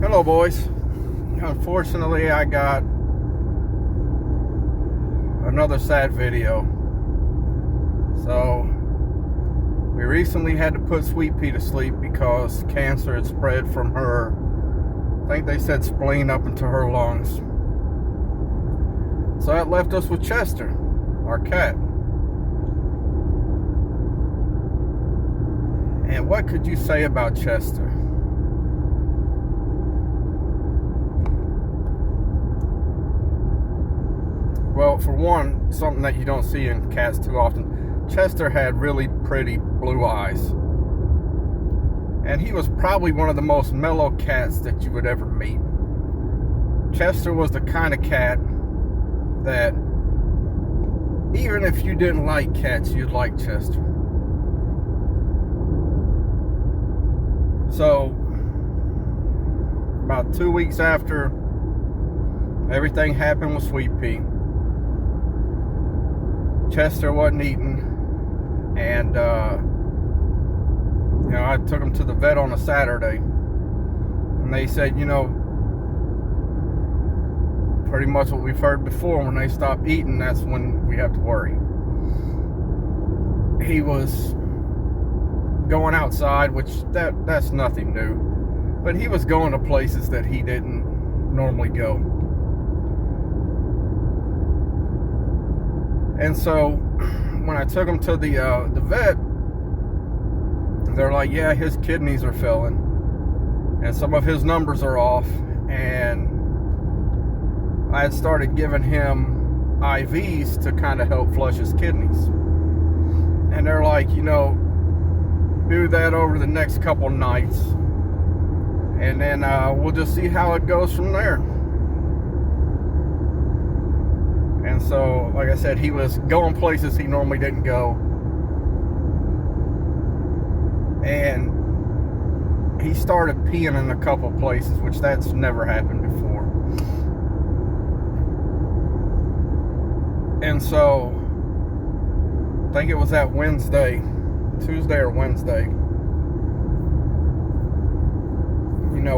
Hello, boys. Unfortunately, I got another sad video. So, we recently had to put Sweet Pea to sleep because cancer had spread from her, I think they said spleen, up into her lungs. So that left us with Chester, our cat. And what could you say about Chester? Well, for one, something that you don't see in cats too often, Chester had really pretty blue eyes. And he was probably one of the most mellow cats that you would ever meet. Chester was the kind of cat that even if you didn't like cats, you'd like Chester. So, about 2 weeks after everything happened with Sweet Pea, Chester wasn't eating, and I took him to the vet on a Saturday, and they said, pretty much what we've heard before, when they stop eating, that's when we have to worry. He was going outside, which that's nothing new, but he was going to places that he didn't normally go. And so when I took him to the vet, they're like, yeah, his kidneys are failing and some of his numbers are off, and I had started giving him IVs to kind of help flush his kidneys. And they're like, do that over the next couple nights, and then we'll just see how it goes from there. And so, like I said, he was going places he normally didn't go. And he started peeing in a couple places, which that's never happened before. And so, I think it was that Tuesday or Wednesday.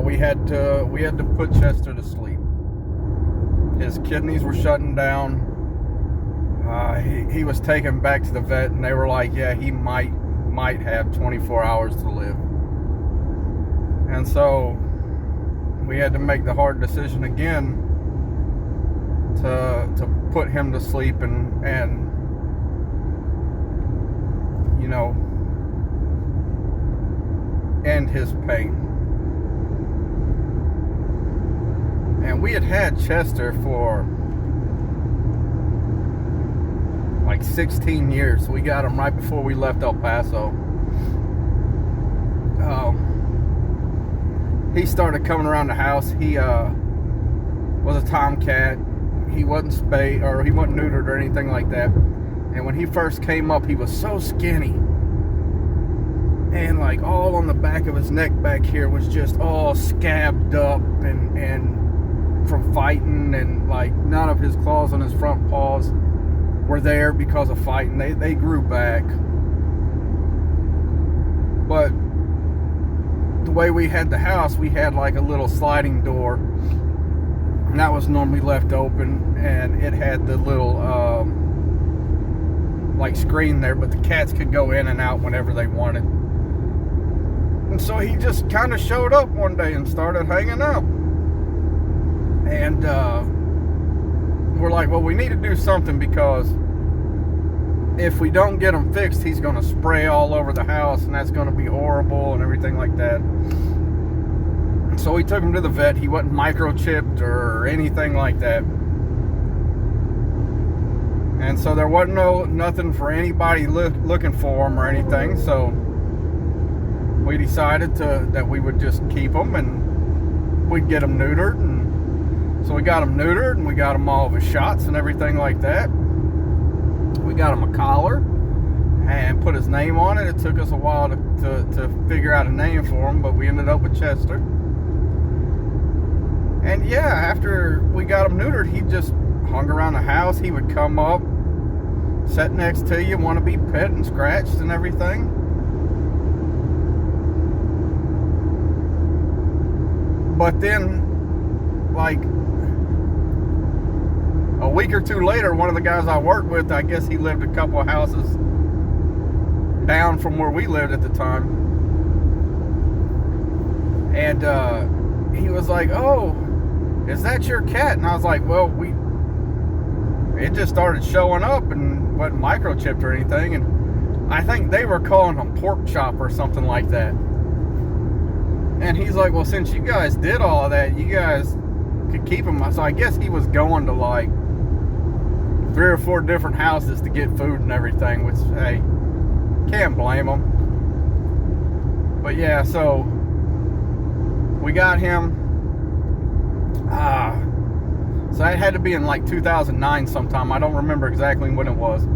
We had to put Chester to sleep. His kidneys were shutting down. He was taken back to the vet, and they were like, yeah, he might have 24 hours to live. And so we had to make the hard decision again to put him to sleep and end his pain. And we had Chester for like 16 years. We got him right before we left El Paso. He started coming around the house. He was a tomcat. He wasn't spayed, or he wasn't neutered or anything like that. And when he first came up, he was so skinny. And like all on the back of his neck back here was just all scabbed up and from fighting, and like none of his claws on his front paws were there because of fighting. They grew back. But the way we had the house, we had like a little sliding door, and that was normally left open, and it had the little like screen there, but the cats could go in and out whenever they wanted. And so he just kind of showed up one day and started hanging out. And we're like, well, we need to do something, because if we don't get him fixed, he's going to spray all over the house, and that's going to be horrible and everything like that. So we took him to the vet. He wasn't microchipped or anything like that. And so there wasn't nothing for anybody looking for him or anything. So we decided that we would just keep him, and we'd get him neutered. And so we got him neutered, and we got him all of his shots and everything like that. We got him a collar and put his name on it. It took us a while to figure out a name for him, but we ended up with Chester. And yeah, after we got him neutered, he just hung around the house. He would come up, sit next to you, want to be pet and scratched and everything. But then, like, a week or two later, one of the guys I worked with, I guess he lived a couple of houses down from where we lived at the time. And he was like, "Oh, is that your cat?" And I was like, "Well, it just started showing up and wasn't microchipped or anything." And I think they were calling him Pork Chop or something like that. And he's like, "Well, since you guys did all of that, you guys could keep him." So I guess he was going to like 3 or 4 different houses to get food and everything, which, hey, can't blame him. But yeah, so we got him. So that had to be in like 2009 sometime. I don't remember exactly when it was.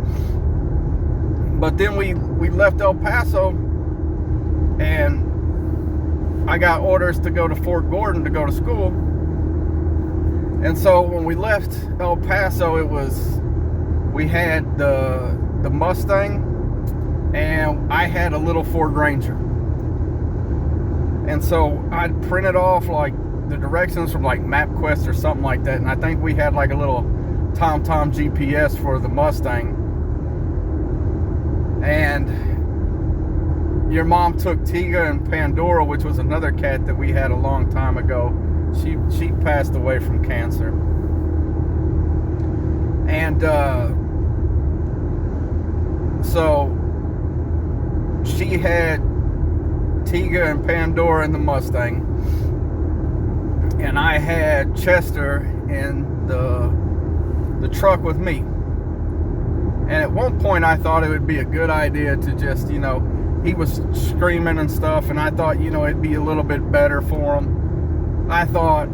But then we left El Paso, and I got orders to go to Fort Gordon to go to school. And so when we left El Paso, we had the Mustang, and I had a little Ford Ranger. And so I'd printed off like the directions from like MapQuest or something like that, and I think we had like a little TomTom GPS for the Mustang. And your mom took Tiga and Pandora, which was another cat that we had a long time ago. She passed away from cancer. And so she had Tiga and Pandora in the Mustang, and I had Chester in the truck with me. And at one point I thought it would be a good idea to just, he was screaming and stuff, and I thought, it'd be a little bit better for him. I thought,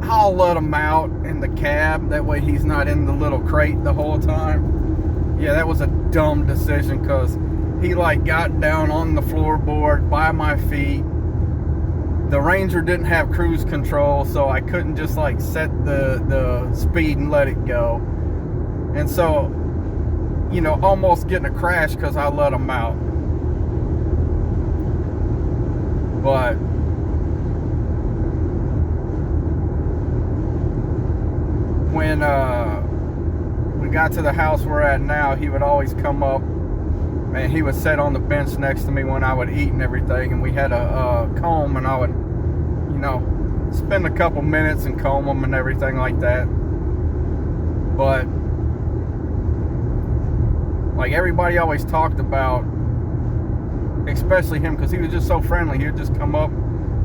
I'll let him out in the cab, that way he's not in the little crate the whole time. Yeah, that was a dumb decision, because he like got down on the floorboard by my feet. The Ranger didn't have cruise control, so I couldn't just like set the speed and let it go. And so, almost getting a crash because I let him out. But when we got to the house we're at now, he would always come up, and he would sit on the bench next to me when I would eat and everything, and we had a comb, and I would, spend a couple minutes and comb them and everything like that. But like everybody always talked about, especially him, because he was just so friendly. He would just come up,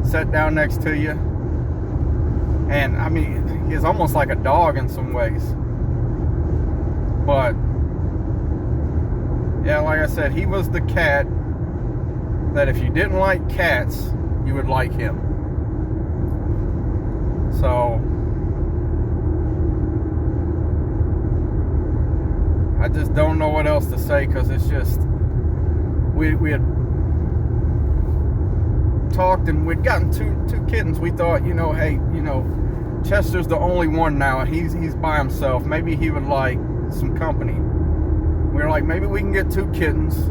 sit down next to you, and I mean, he's almost like a dog in some ways. But yeah, like I said, he was the cat that if you didn't like cats, you would like him. So I just don't know what else to say, because it's just, we had talked, and we'd gotten two kittens. We thought, hey, Chester's the only one now. He's by himself. Maybe he would like some company. We were like, maybe we can get 2 kittens,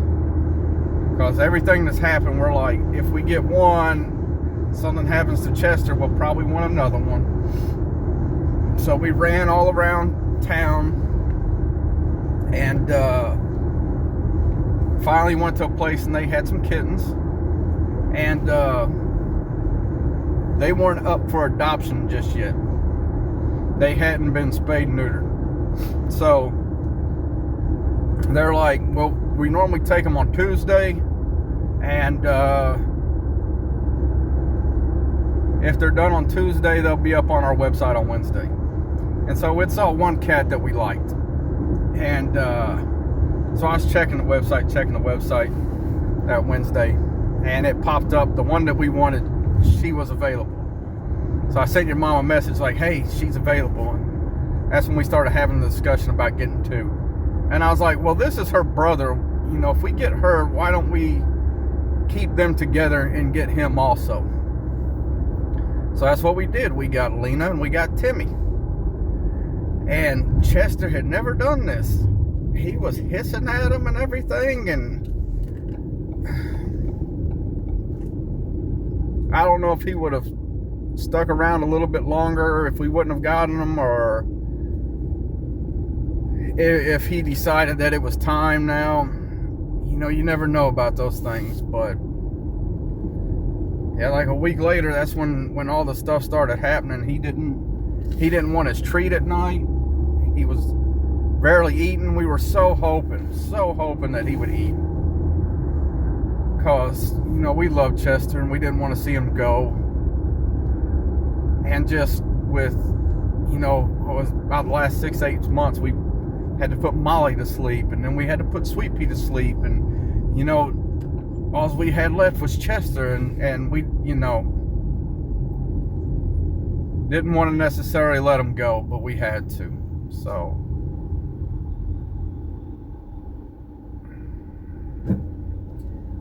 because everything that's happened, we're like, if we get one, something happens to Chester, we'll probably want another one. So we ran all around town, and finally went to a place, and they had some kittens, and they weren't up for adoption just yet. They hadn't been spayed and neutered. So they're like, well, we normally take them on Tuesday, and if they're done on Tuesday, they'll be up on our website on Wednesday. And so we saw one cat that we liked, and so I was checking the website that Wednesday, and it popped up, the one that we wanted, she was available. So I sent your mom a message like, hey, she's available. And that's when we started having the discussion about getting 2. And I was like, well, this is her brother. If we get her, why don't we keep them together and get him also? So that's what we did. We got Lena and we got Timmy. And Chester had never done this. He was hissing at him and everything, and I don't know if he would have stuck around a little bit longer, if we wouldn't have gotten him, or if he decided that it was time now. You know, you never know about those things. But yeah, like a week later, that's when all the stuff started happening. He didn't want his treat at night. He was barely eating. We were so hoping that he would eat, because, you know, we love Chester and we didn't want to see him go. And just with, you know, it was about the last 6-8 months, we had to put Molly to sleep, and then we had to put Sweet Pea to sleep, and, you know, all we had left was Chester, and we, you know, didn't want to necessarily let him go, but we had to. So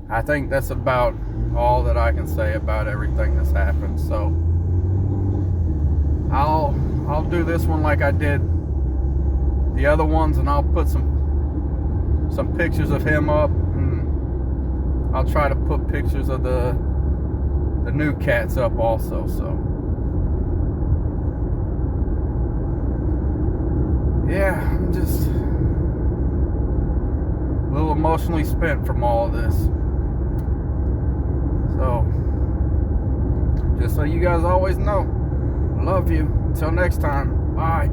I think that's about all that I can say about everything that's happened. So I'll do this one like I did the other ones, and I'll put some pictures of him up, and I'll try to put pictures of the new cats up also. So yeah, I'm just a little emotionally spent from all of this. So just so you guys always know, I love you. Until next time, bye.